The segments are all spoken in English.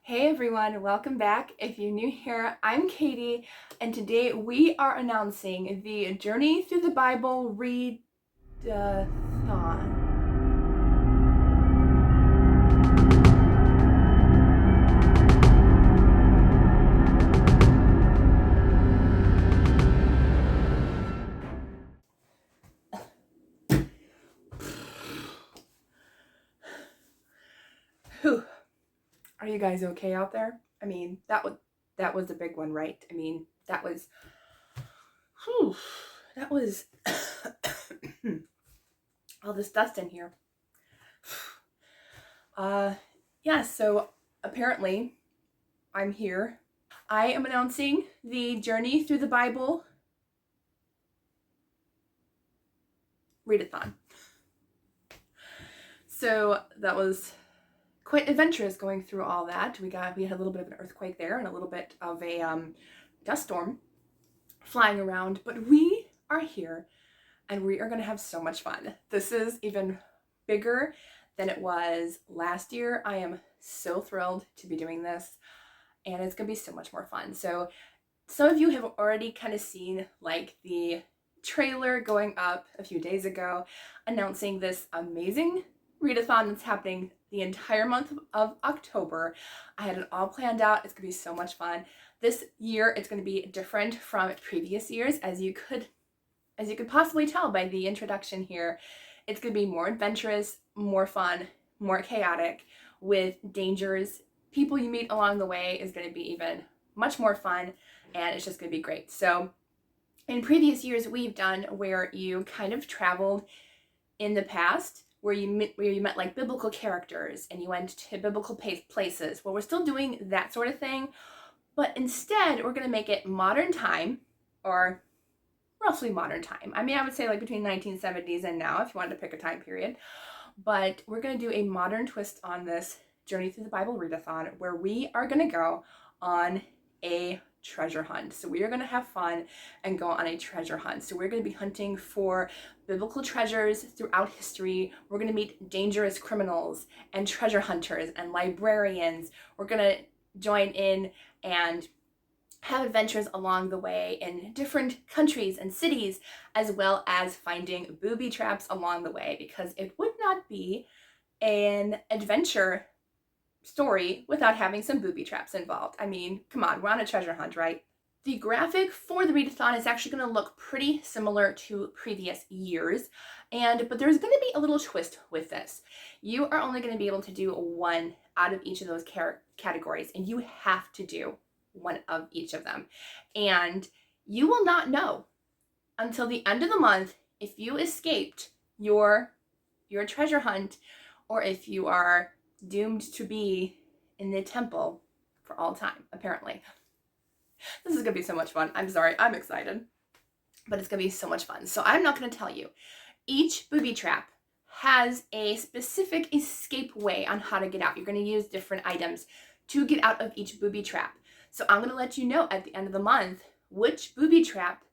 Hey everyone, welcome back. If you're new here, I'm Katie, and today we are announcing the Journey Through the Bible Readathon. Whew. Are you guys okay out there? I mean, that was a big one, right? I mean, that was all this dust in here. Yeah, so apparently I'm here. I am announcing the Journey Through the Bible Readathon. So that was quite adventurous going through all that. We had a little bit of an earthquake there and a little bit of a dust storm flying around, but we are here and we are going to have so much fun. This is even bigger than it was last year. I am so thrilled to be doing this, and it's going to be so much more fun. So some of you have already kind of seen like the trailer going up a few days ago announcing this amazing readathon that's happening the entire month of October. I had it all planned out. It's gonna be so much fun. This year it's gonna be different from previous years, as you could possibly tell by the introduction here. It's gonna be more adventurous, more fun, more chaotic, with dangers. People you meet along the way is gonna be even much more fun, and it's just gonna be great. So in previous years we've done where you kind of traveled in the past, where you met like biblical characters and you went to biblical places. Well, we're still doing that sort of thing, but instead we're going to make it modern time, or roughly modern time. I mean, I would say like between 1970s and now, if you wanted to pick a time period. But we're going to do a modern twist on this Journey Through the Bible Readathon, where we are going to go on a treasure hunt. So we are going to have fun and go on a treasure hunt. So we're going to be hunting for biblical treasures throughout history. We're going to meet dangerous criminals and treasure hunters and librarians. We're going to join in and have adventures along the way in different countries and cities, as well as finding booby traps along the way, because it would not be an adventure story without having some booby traps involved. I mean, come on, we're on a treasure hunt, right? The graphic for the readathon is actually going to look pretty similar to previous years, but there's going to be a little twist with this. You are only going to be able to do one out of each of those categories, and you have to do one of each of them. And you will not know until the end of the month if you escaped your treasure hunt, or if you are doomed to be in the temple for all time, apparently. This is gonna be so much fun. I'm sorry, I'm excited, but it's gonna be so much fun. So I'm not gonna tell you. Each booby trap has a specific escape way on how to get out. You're gonna use different items to get out of each booby trap. So I'm gonna let you know at the end of the month which booby trap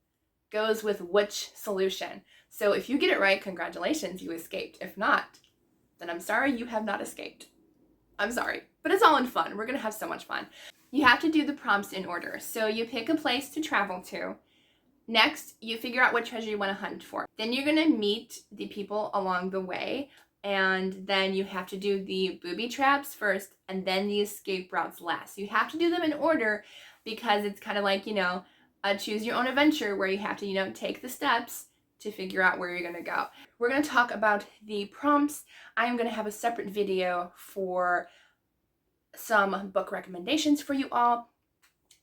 goes with which solution. So if you get it right, congratulations, you escaped. If not, then I'm sorry, you have not escaped. I'm sorry, but it's all in fun. We're gonna have so much fun. You have to do the prompts in order. So you pick a place to travel to. Next, you figure out what treasure you want to hunt for. Then you're gonna meet the people along the way, and then you have to do the booby traps first, and then the escape routes last. You have to do them in order, because it's kind of like, a choose your own adventure, where you have to, take the steps to figure out where you're gonna go. We're gonna talk about the prompts. I am gonna have a separate video for some book recommendations for you all.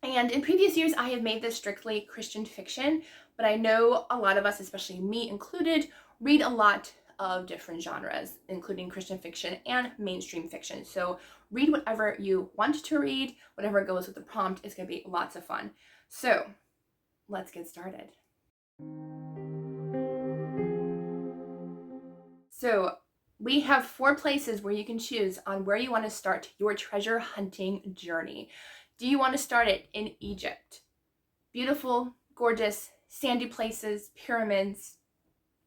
And in previous years, I have made this strictly Christian fiction, but I know a lot of us, especially me included, read a lot of different genres, including Christian fiction and mainstream fiction. So read whatever you want to read, whatever goes with the prompt. It's gonna be lots of fun. So let's get started. So we have 4 places where you can choose on where you want to start your treasure hunting journey. Do you want to start it in Egypt? Beautiful, gorgeous, sandy places, pyramids,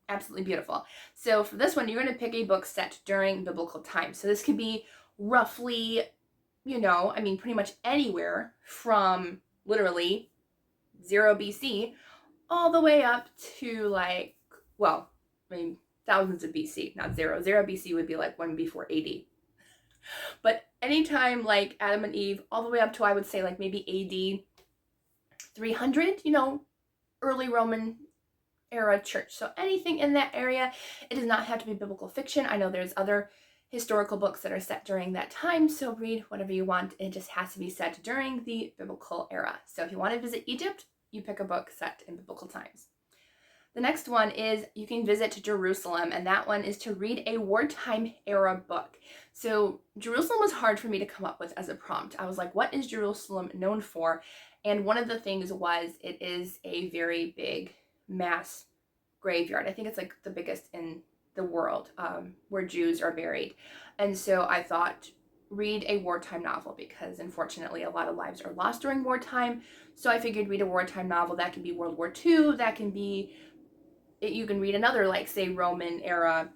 absolutely beautiful. So for this one, you're going to pick a book set during biblical times. So this could be roughly, I mean, pretty much anywhere from literally 0 BC all the way up to like, well, I mean, thousands of BC, not zero. 0 BC would be like 1 before AD. But anytime like Adam and Eve, all the way up to, I would say, like maybe AD 300, early Roman era church. So anything in that area. It does not have to be biblical fiction. I know there's other historical books that are set during that time, so read whatever you want. It just has to be set during the biblical era. So if you want to visit Egypt, you pick a book set in biblical times. The next one is you can visit Jerusalem, and that one is to read a wartime era book. So Jerusalem was hard for me to come up with as a prompt. I was like, what is Jerusalem known for? And one of the things was it is a very big mass graveyard. I think it's like the biggest in the world, where Jews are buried. And so I thought, read a wartime novel, because unfortunately a lot of lives are lost during wartime. So I figured read a wartime novel. That can be World War II, that can be, you can read another, like say Roman era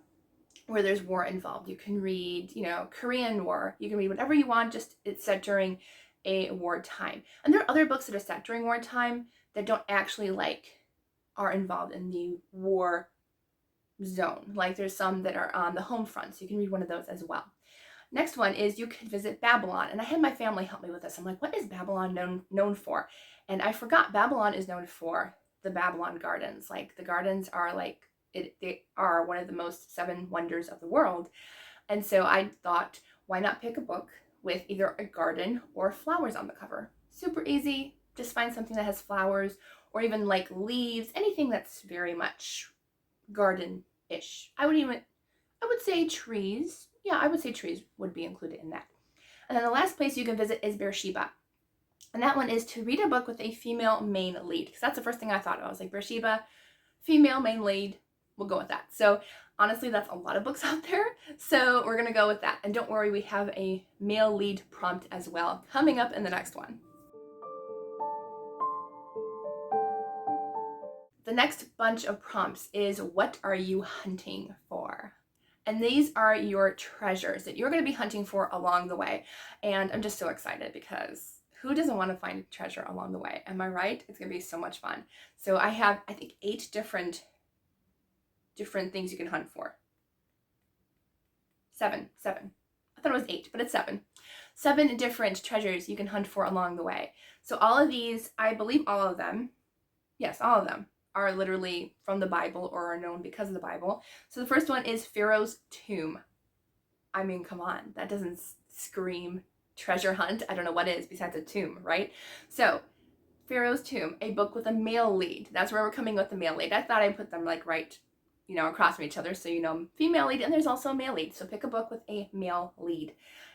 where there's war involved. You can read, Korean War. You can read whatever you want, just it's set during a wartime. And there are other books that are set during wartime that don't actually are involved in the war zone. Like there's some that are on the home front, so you can read one of those as well. Next one is you can visit Babylon. And I had my family help me with this. I'm like, what is Babylon known for? And I forgot Babylon is known for the Babylon Gardens. Like the gardens are they are one of the most 7 wonders of the world. And so I thought, why not pick a book with either a garden or flowers on the cover? Super easy. Just find something that has flowers or even like leaves, anything that's very much garden-ish. I would say trees. Yeah, I would say trees would be included in that. And then the last place you can visit is Beersheba. And that one is to read a book with a female main lead, because that's the first thing I thought of. I was like, Beersheba, female main lead, we'll go with that. So honestly, that's a lot of books out there. So we're going to go with that. And don't worry, we have a male lead prompt as well coming up in the next one. The next bunch of prompts is, what are you hunting for? And these are your treasures that you're going to be hunting for along the way. And I'm just so excited, because who doesn't want to find treasure along the way? Am I right? It's going to be so much fun. So I have, I think, 8 different things you can hunt for. 7. I thought it was 8, but it's 7. 7 different treasures you can hunt for along the way. So all of these, I believe all of them, yes, all of them are literally from the Bible or are known because of the Bible. So the first one is Pharaoh's Tomb. I mean, come on, that doesn't scream treasure hunt. I don't know what is besides a tomb, right? So Pharaoh's Tomb, a book with a male lead. That's where we're coming with the male lead. I thought I'd put them like right, across from each other, so female lead, and there's also a male lead. So pick a book with a male lead.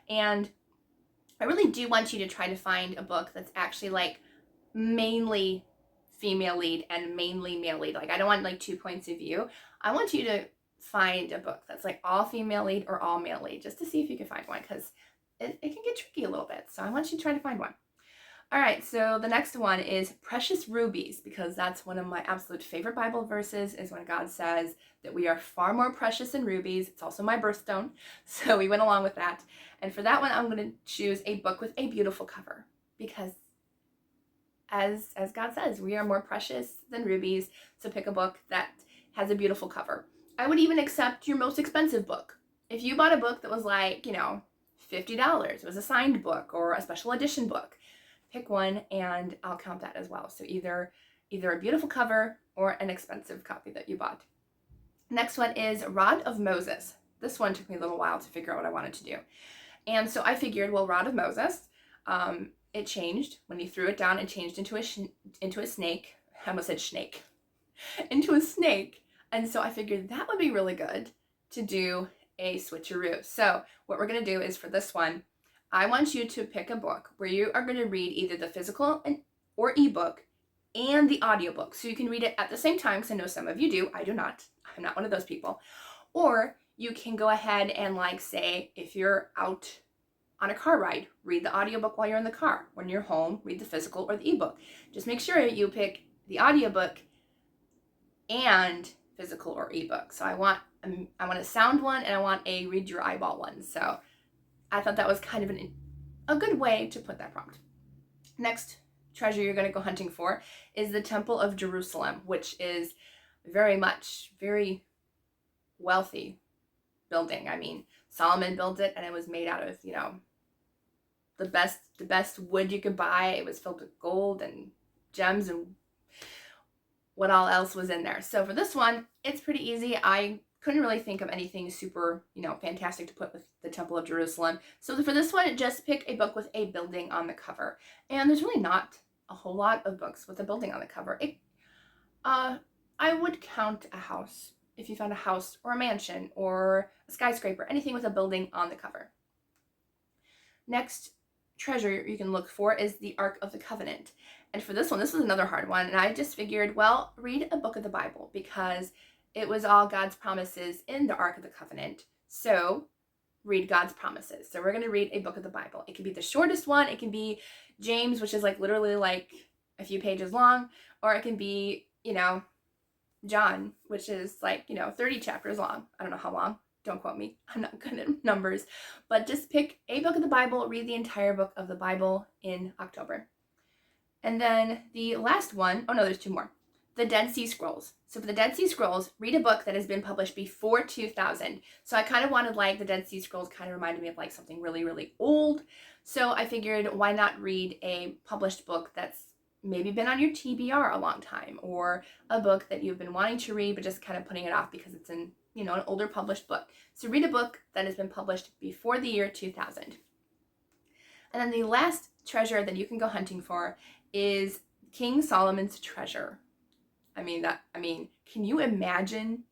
And I really do want you to try to find a book that's actually like mainly female lead and mainly male lead. Like I don't want like 2 points of view. I want you to find a book that's like all female lead or all male lead, just to see if you can find one, because it can get tricky a little bit. So I want you to try to find one. All right, so the next one is Precious Rubies, because that's one of my absolute favorite Bible verses, is when God says that we are far more precious than rubies. It's also my birthstone, so we went along with that. And for that one, I'm going to choose a book with a beautiful cover, because as God says, we are more precious than rubies, so pick a book that has a beautiful cover. I would even accept your most expensive book. If you bought a book that was like, $50, it was a signed book or a special edition book, pick one and I'll count that as well. So either a beautiful cover or an expensive copy that you bought. Next one is Rod of Moses. This one took me a little while to figure out what I wanted to do. And so I figured, well, Rod of Moses, it changed. When he threw it down, it changed into a snake. I almost said snake. Into a snake. And so I figured that would be really good to do a switcheroo. So what we're going to do is, for this one, I want you to pick a book where you are going to read either the physical or ebook and the audiobook. So you can read it at the same time, because I know some of you do. I do not. I'm not one of those people. Or you can go ahead and say, if you're out on a car ride, read the audiobook while you're in the car. When you're home, read the physical or the ebook. Just make sure you pick the audiobook and physical or ebook. So I want a sound one and I want a read your eyeball one. So I thought that was kind of a good way to put that prompt. Next treasure you're going to go hunting for is the Temple of Jerusalem, which is very wealthy building. I mean, Solomon built it, and it was made out of, the best wood you could buy. It was filled with gold and gems and what all else was in there. So for this one, it's pretty easy. I couldn't really think of anything super, fantastic to put with the Temple of Jerusalem. So for this one, just pick a book with a building on the cover. And there's really not a whole lot of books with a building on the cover. I would count a house. If you found a house or a mansion or a skyscraper, anything with a building on the cover. Next treasure you can look for is the Ark of the Covenant. And for this one, this was another hard one. And I just figured, well, read a book of the Bible, because it was all God's promises in the Ark of the Covenant. So read God's promises. So we're going to read a book of the Bible. It can be the shortest one. It can be James, which is literally a few pages long. Or it can be, John, which is 30 chapters long. I don't know how long. Don't quote me. I'm not good at numbers. But just pick a book of the Bible, read the entire book of the Bible in October. And then the last one, there's two more. The Dead Sea Scrolls. So for the Dead Sea Scrolls, read a book that has been published before 2000. So I kind of wanted the Dead Sea Scrolls kind of reminded me of something really, really old. So I figured, why not read a published book that's maybe been on your TBR a long time, or a book that you've been wanting to read but just kind of putting it off because it's in an older published book. So read a book that has been published before the year 2000. And then the last treasure that you can go hunting for is King Solomon's treasure. Can you imagine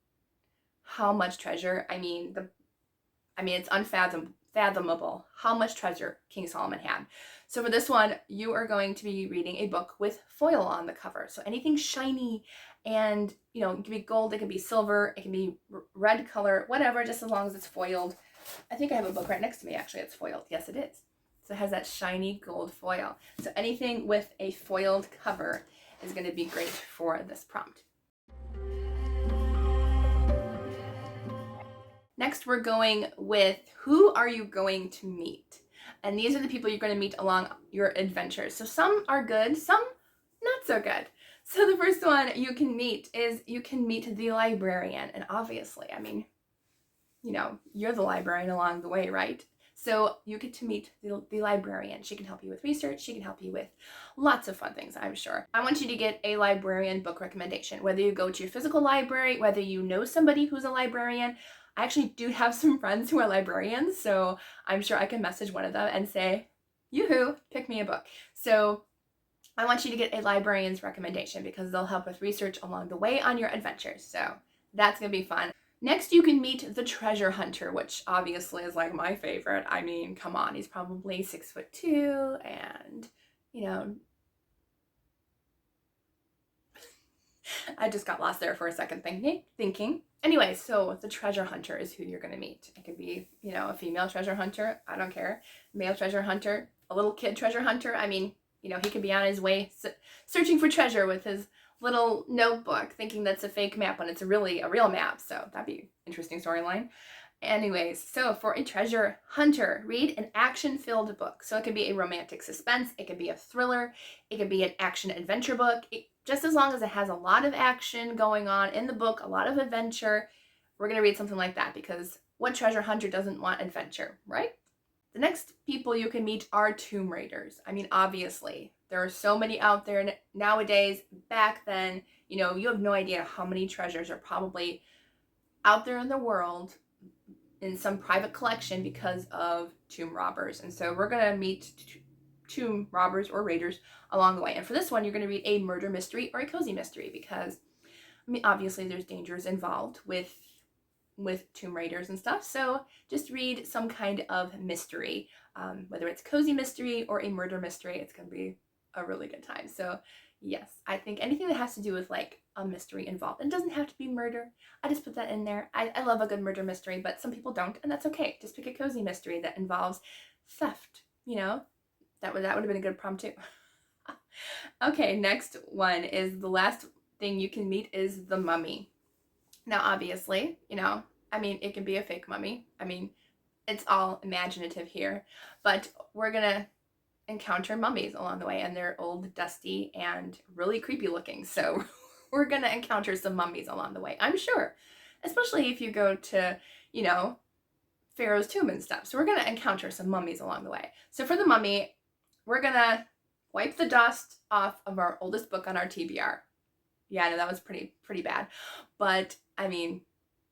how much treasure? It's unfathomable how much treasure King Solomon had. So for this one, you are going to be reading a book with foil on the cover. So anything shiny, and it can be gold, it can be silver, it can be red color, whatever, just as long as it's foiled. I think I have a book right next to me, actually, it's foiled. Yes, it is. So it has that shiny gold foil. So anything with a foiled cover is going to be great for this prompt. Next, we're going with, who are you going to meet? And these are the people you're going to meet along your adventures. So some are good, some not so good. So the first one you can meet is the librarian. And obviously, you're the librarian along the way, right? So you get to meet the librarian. She can help you with research. She can help you with lots of fun things, I'm sure. I want you to get a librarian book recommendation, whether you go to your physical library, whether you know somebody who's a librarian. I actually do have some friends who are librarians, so I'm sure I can message one of them and say, yoo-hoo, pick me a book. So I want you to get a librarian's recommendation, because they'll help with research along the way on your adventures. So that's going to be fun. Next, you can meet the treasure hunter, which obviously is my favorite. Come on, he's probably 6'2", and I just got lost there for a second thinking. Anyway, so the treasure hunter is who you're going to meet. It could be, a female treasure hunter. I don't care. Male treasure hunter, a little kid treasure hunter. He could be on his way searching for treasure with his little notebook, thinking that's a fake map when it's really a real map. So that'd be an interesting storyline. Anyways, so for a treasure hunter, read an action-filled book. So it could be a romantic suspense, it could be a thriller, it could be an action-adventure book. Just as long as it has a lot of action going on in the book, a lot of adventure, we're going to read something like that, because what treasure hunter doesn't want adventure, right? The next people you can meet are tomb raiders. Obviously, there are so many out there nowadays. Back then, you have no idea how many treasures are probably out there in the world in some private collection because of tomb robbers. And so we're going to meet tomb robbers or raiders along the way. And for this one, you're going to read a murder mystery or a cozy mystery, because obviously there's dangers involved with tomb raiders and stuff. So just read some kind of mystery, whether it's cozy mystery or a murder mystery. It's going to be a really good time. So yes, I think anything that has to do with a mystery involved. It doesn't have to be murder. I just put that in there. I love a good murder mystery, but some people don't, and that's okay. Just pick a cozy mystery that involves theft. That would have been a good prompt too. Okay, next one is the last thing you can meet is the mummy. Now, obviously, it can be a fake mummy. it's all imaginative here, but we're gonna encounter mummies along the way, and they're old, dusty, and really creepy looking. So we're gonna encounter some mummies along the way, I'm sure, especially if you go to, you know, Pharaoh's tomb and stuff. So we're gonna encounter some mummies along the way. So for the mummy, we're gonna wipe the dust off of our oldest book on our TBR. Yeah, I know that was pretty bad, but I mean,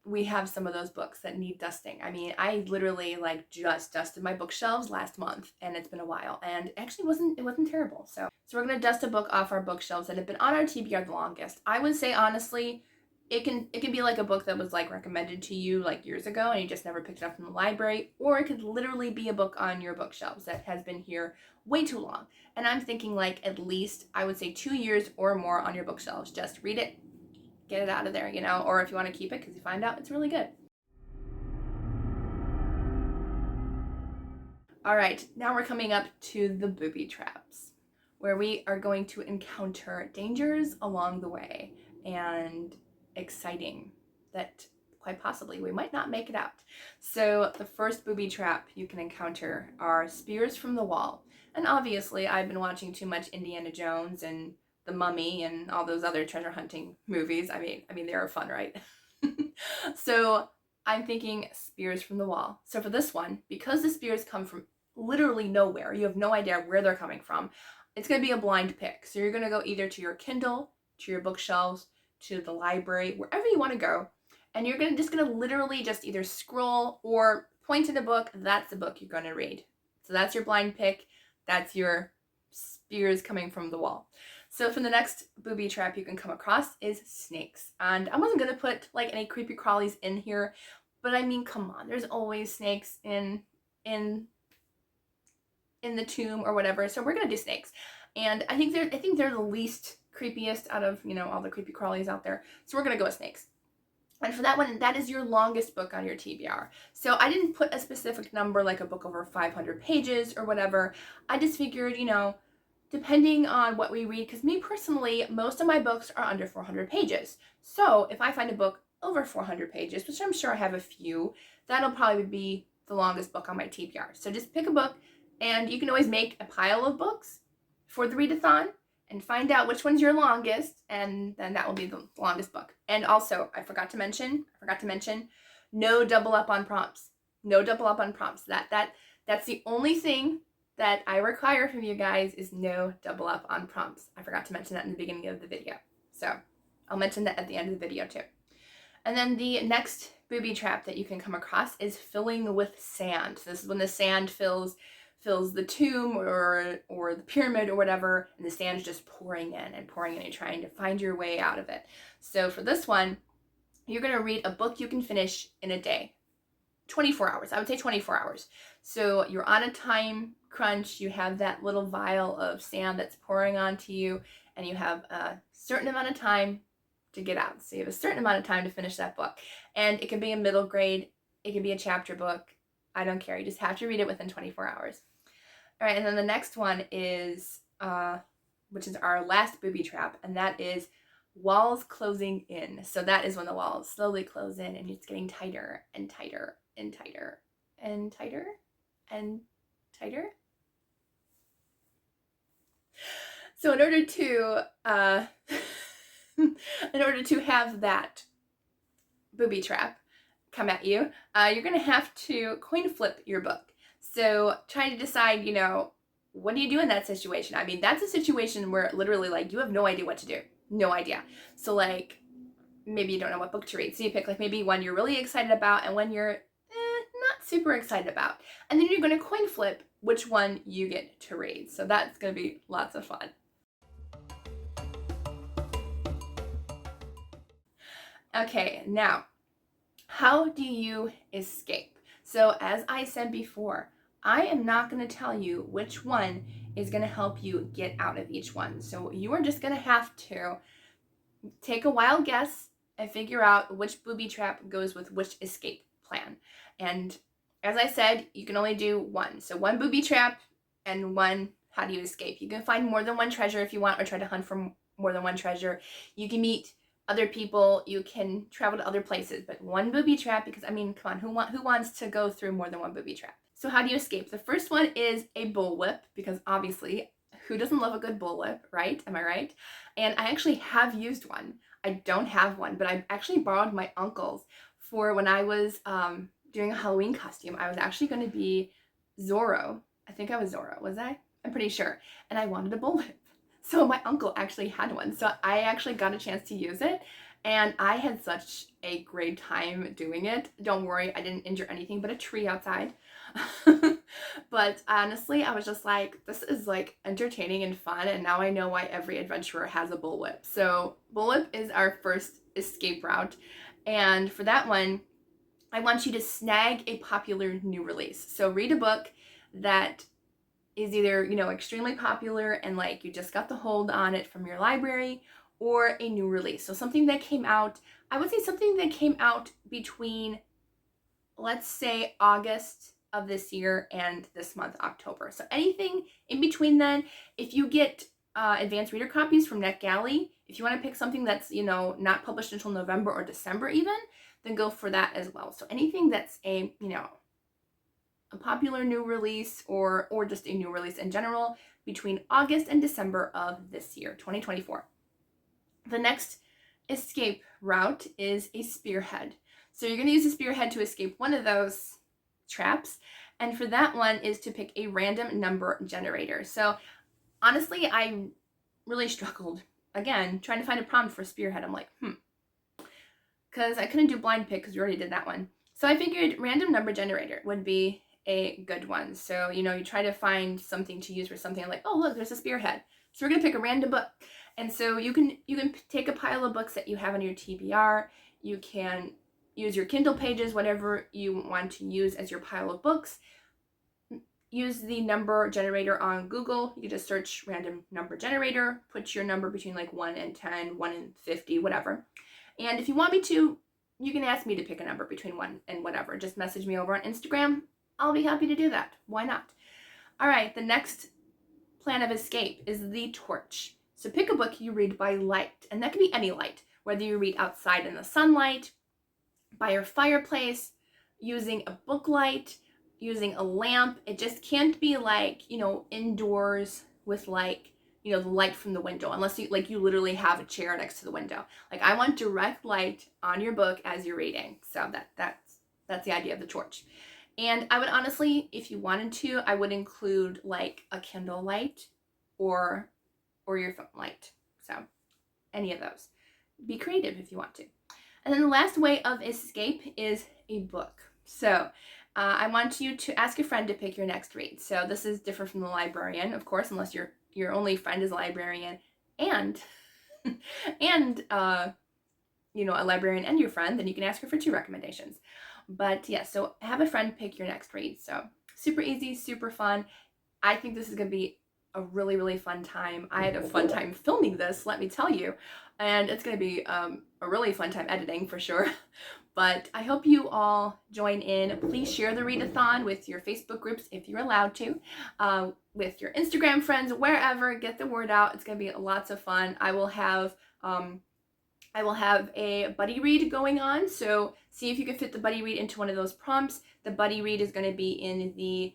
we have some of those books that need dusting. I mean, I literally like just dusted my bookshelves last month, and it's been a while, and actually it wasn't terrible. So we're gonna dust a book off our bookshelves that have been on our TBR the longest. I would say honestly, it can be like a book that was like recommended to you like years ago and you just never picked it up from the library, or it could literally be a book on your bookshelves that has been here way too long. And I'm thinking like at least I would say 2 years or more on your bookshelves. Just read it, get it out of there, you know, or if you want to keep it because you find out it's really good. All right, now we're coming up to the booby traps, where we are going to encounter dangers along the way and exciting that quite possibly we might not make it out. So the first booby trap you can encounter are spears from the wall. And obviously I've been watching too much Indiana Jones and The Mummy and all those other treasure hunting movies. I mean they are fun, right? So I'm thinking spears from the wall. So for this one, because the spears come from literally nowhere, you have no idea where they're coming from, it's going to be a blind pick. So you're going to go either to your Kindle, to your bookshelves, to the library, wherever you want to go, and you're just gonna literally just either scroll or point to the book. That's the book you're going to read. So that's your blind pick. That's your spears coming from the wall. So for the next booby trap you can come across is snakes. And I wasn't gonna put like any creepy crawlies in here, but I mean, come on, there's always snakes in the tomb or whatever. So we're gonna do snakes. And I think they're the least creepiest out of, you know, all the creepy crawlies out there. So we're gonna go with snakes. And for that one, that is your longest book on your TBR. So I didn't put a specific number like a book over 500 pages or whatever. I just figured, you know, depending on what we read, because me personally, most of my books are under 400 pages. So if I find a book over 400 pages, which I'm sure I have a few, that'll probably be the longest book on my TBR. So just pick a book, and you can always make a pile of books for the readathon and find out which one's your longest, and then that will be the longest book. And also, I forgot to mention, no double up on prompts. No double up on prompts. That's the only thing that I require from you guys is no double up on prompts. I forgot to mention that in the beginning of the video. So I'll mention that at the end of the video too. And then the next booby trap that you can come across is filling with sand. So this is when the sand fills the tomb or the pyramid or whatever, and the sand's just pouring in and you're trying to find your way out of it. So for this one, you're going to read a book you can finish in a day. 24 hours. I would say 24 hours. So you're on a time crunch. You have that little vial of sand that's pouring onto you, and you have a certain amount of time to get out. So you have a certain amount of time to finish that book. And it can be a middle grade. It can be a chapter book. I don't care. You just have to read it within 24 hours. All right, and then the next one is, which is our last booby trap, and that is walls closing in. So that is when the walls slowly close in, and it's getting tighter and tighter and tighter and tighter and tighter. So in order to have that booby trap come at you, you're going to have to coin flip your book. So try to decide, you know, what do you do in that situation? I mean, that's a situation where literally like you have no idea what to do. No idea. So like maybe you don't know what book to read. So you pick like maybe one you're really excited about and one you're not super excited about. And then you're going to coin flip which one you get to read. So that's going to be lots of fun. Okay, now, how do you escape? So as I said before, I am not going to tell you which one is going to help you get out of each one. So you are just going to have to take a wild guess and figure out which booby trap goes with which escape plan. And as I said, you can only do one. So one booby trap and one how do you escape. You can find more than one treasure if you want, or try to hunt for more than one treasure. You can meet other people, you can travel to other places, but one booby trap, because I mean, come on, who wants to go through more than one booby trap? So how do you escape? The first one is a bullwhip, because obviously, who doesn't love a good bullwhip, right? Am I right? And I actually have used one. I don't have one, but I actually borrowed my uncle's for when I was doing a Halloween costume. I was actually going to be Zorro. I think I was Zorro, was I? I'm pretty sure. And I wanted a bullwhip. So my uncle actually had one. So I actually got a chance to use it. And I had such a great time doing it. Don't worry, I didn't injure anything but a tree outside. But honestly, I was just like, this is like entertaining and fun. And now I know why every adventurer has a bullwhip. So bullwhip is our first escape route. And for that one, I want you to snag a popular new release. So read a book that is either, extremely popular and like you just got the hold on it from your library, or a new release. So something that came out, I would say something that came out between, let's say, August of this year and this month, October. So anything in between then, if you get advanced reader copies from NetGalley, if you want to pick something that's, not published until November or December even, then go for that as well. So anything that's a popular new release or just a new release in general between August and December of this year, 2024. The next escape route is a spearhead. So you're going to use a spearhead to escape one of those traps. And for that one is to pick a random number generator. So honestly, I really struggled, again, trying to find a prompt for spearhead. I'm like, because I couldn't do blind pick because we already did that one. So I figured random number generator would be a good one. So, you try to find something to use for something like, oh, look, there's a spearhead. So we're going to pick a random book. And so you can take a pile of books that you have on your TBR. You can use your Kindle pages, whatever you want to use as your pile of books. Use the number generator on Google. You just search random number generator, put your number between like 1 and 10, 1 and 50, whatever. And if you want me to, you can ask me to pick a number between 1 and whatever. Just message me over on Instagram. I'll be happy to do that. Why not? All right, the next plan of escape is the torch. So pick a book you read by light, and that can be any light, whether you read outside in the sunlight, by your fireplace, using a book light, using a lamp. It just can't be like, indoors with like, the light from the window, unless you literally have a chair next to the window. Like I want direct light on your book as you're reading. So that's the idea of the torch. And I would honestly, if you wanted to, I would include like a Kindle light or your phone light. So any of those. Be creative if you want to. And then the last way of escape is a book. So I want you to ask a friend to pick your next read. So this is different from the librarian, of course, unless your only friend is a librarian and a librarian and your friend, then you can ask her for 2 recommendations. But yeah, so have a friend pick your next read. So super easy, super fun. I think this is going to be a really, really fun time. I had a fun time filming this, let me tell you. And it's going to be a really fun time editing for sure. But I hope you all join in. Please share the Readathon with your Facebook groups if you're allowed to, with your Instagram friends, wherever. Get the word out. It's going to be lots of fun. I will have a buddy read going on, so see if you can fit the buddy read into one of those prompts. The buddy read is going to be in the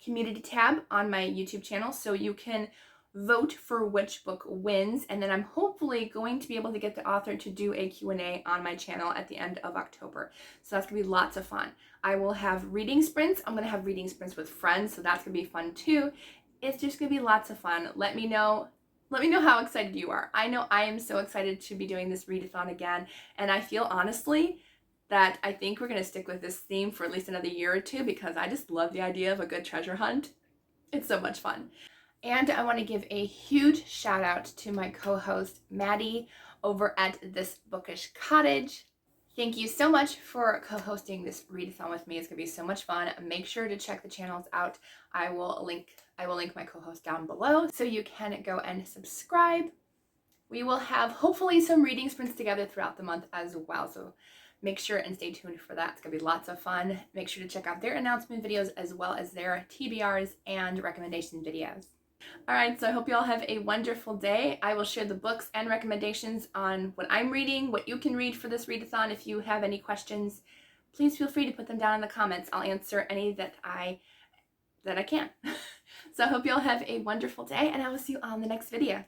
community tab on my YouTube channel, so you can vote for which book wins, and then I'm hopefully going to be able to get the author to do a Q&A on my channel at the end of October. So that's going to be lots of fun. I will have reading sprints. I'm going to have reading sprints with friends, so that's going to be fun too. It's just going to be lots of fun. Let me know how excited you are. I know I am so excited to be doing this readathon again, and I feel honestly that I think we're going to stick with this theme for at least another year or 2 because I just love the idea of a good treasure hunt. It's so much fun. And I want to give a huge shout out to my co-host Madi over at This Bookish Cottage. Thank you so much for co-hosting this readathon with me. It's going to be so much fun. Make sure to check the channels out. I will link my co-host down below so you can go and subscribe. We will have hopefully some reading sprints together throughout the month as well. So make sure and stay tuned for that. It's going to be lots of fun. Make sure to check out their announcement videos as well as their TBRs and recommendation videos. All right, so I hope you all have a wonderful day. I will share the books and recommendations on what I'm reading, what you can read for this readathon. If you have any questions, please feel free to put them down in the comments. I'll answer any that I can. So I hope you all have a wonderful day, and I will see you on the next video.